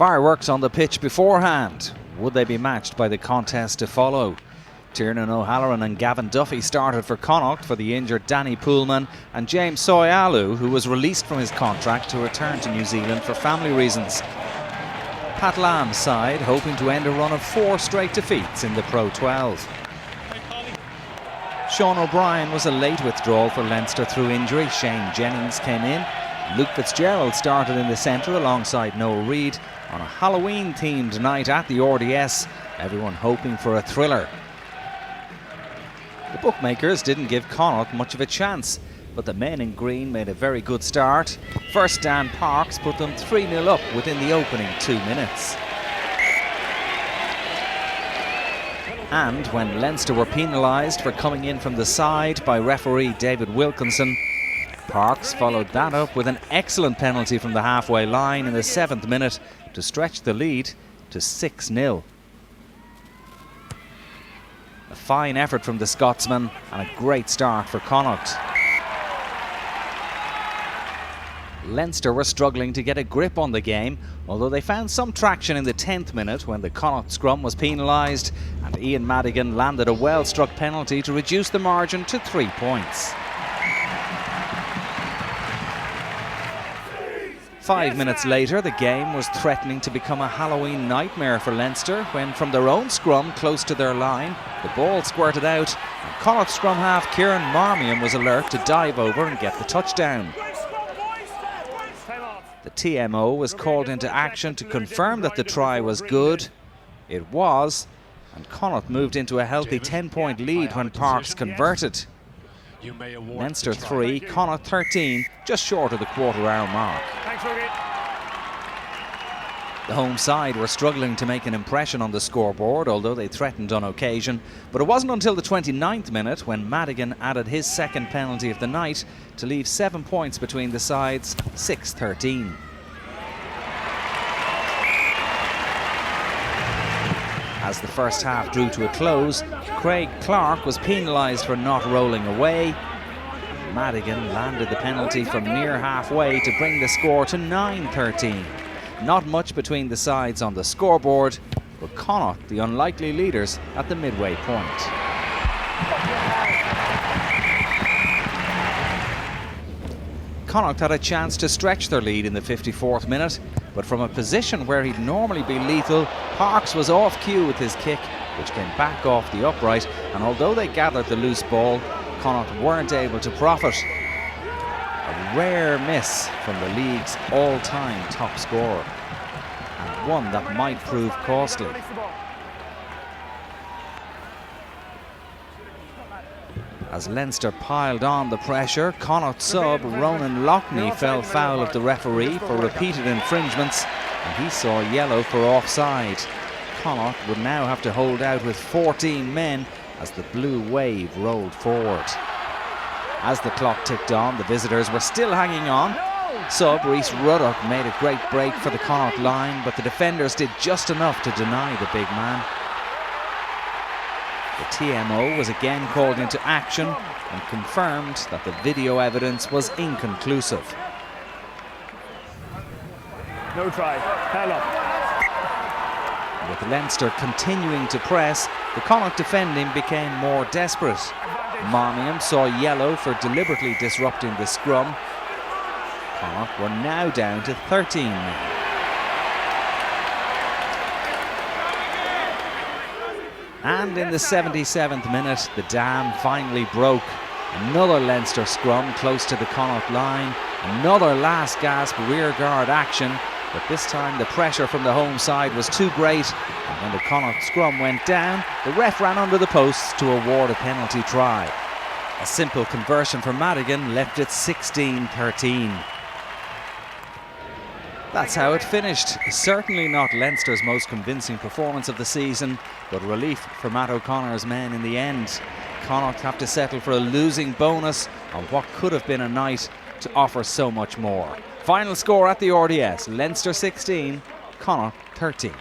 Fireworks on the pitch beforehand. Would they be matched by the contest to follow? Tiernan O'Halloran and Gavin Duffy started for Connacht for the injured Danny Poolman and James Soyalu, who was released from his contract to return to New Zealand for family reasons. Pat Lamb's side hoping to end a run of 4 straight defeats in the Pro12. Sean O'Brien was a late withdrawal for Leinster through injury. Shane Jennings came in. Luke Fitzgerald started in the centre alongside Noel Reid on a Halloween themed night at the RDS, everyone hoping for a thriller. The bookmakers didn't give Connacht much of a chance, but the men in green made a very good start. First Dan Parks put them 3-0 up within the opening 2 minutes. And when Leinster were penalised for coming in from the side by referee David Wilkinson, Parks followed that up with an excellent penalty from the halfway line in the 7th minute to stretch the lead to 6-0. A fine effort from the Scotsman and a great start for Connacht. Leinster were struggling to get a grip on the game, although they found some traction in the 10th minute when the Connacht scrum was penalised and Ian Madigan landed a well-struck penalty to reduce the margin to 3 points. 5 minutes later, the game was threatening to become a Halloween nightmare for Leinster when from their own scrum close to their line, the ball squirted out and Connacht scrum half Kieran Marmion was alert to dive over and get the touchdown. The TMO was called into action to confirm that the try was good. It was, and Connacht moved into a healthy 10-point lead when Parks converted. Leinster 3, Connacht 13, just short of the quarter-hour mark. The home side were struggling to make an impression on the scoreboard, although they threatened on occasion. But it wasn't until the 29th minute when Madigan added his second penalty of the night to leave 7 points between the sides, 6-13. As the first half drew to a close, Craig Clark was penalised for not rolling away. Madigan landed the penalty from near halfway to bring the score to 9-13. Not much between the sides on the scoreboard, but Connacht the unlikely leaders at the midway point. Connacht had a chance to stretch their lead in the 54th minute, but from a position where he'd normally be lethal, Parks was off cue with his kick, which came back off the upright, and although they gathered the loose ball, Connacht weren't able to profit. A rare miss from the league's all-time top scorer, and one that might prove costly. As Leinster piled on the pressure, Connacht sub Ronan Loughney fell foul of the referee for repeated infringements, and he saw yellow for offside. Connacht would now have to hold out with 14 men as the blue wave rolled forward. As the clock ticked on, the visitors were still hanging on. Sub Rhys Ruddock made a great break for the Connacht line, but the defenders did just enough to deny the big man. The TMO was again called into action and confirmed that the video evidence was inconclusive. No try, hell up. With Leinster continuing to press, the Connacht defending became more desperate. Marmion saw yellow for deliberately disrupting the scrum. Connacht were now down to 13 men. And in the 77th minute, the dam finally broke. Another Leinster scrum close to the Connacht line. Another last-gasp rearguard action, but this time the pressure from the home side was too great, and when the Connacht scrum went down, the ref ran under the posts to award a penalty try. A simple conversion for Madigan left it 16-13. That's how it finished. Certainly not Leinster's most convincing performance of the season, but relief for Matt O'Connor's men in the end. Connacht have to settle for a losing bonus on what could have been a night to offer so much more. Final score at the RDS, Leinster 16, Connacht 13.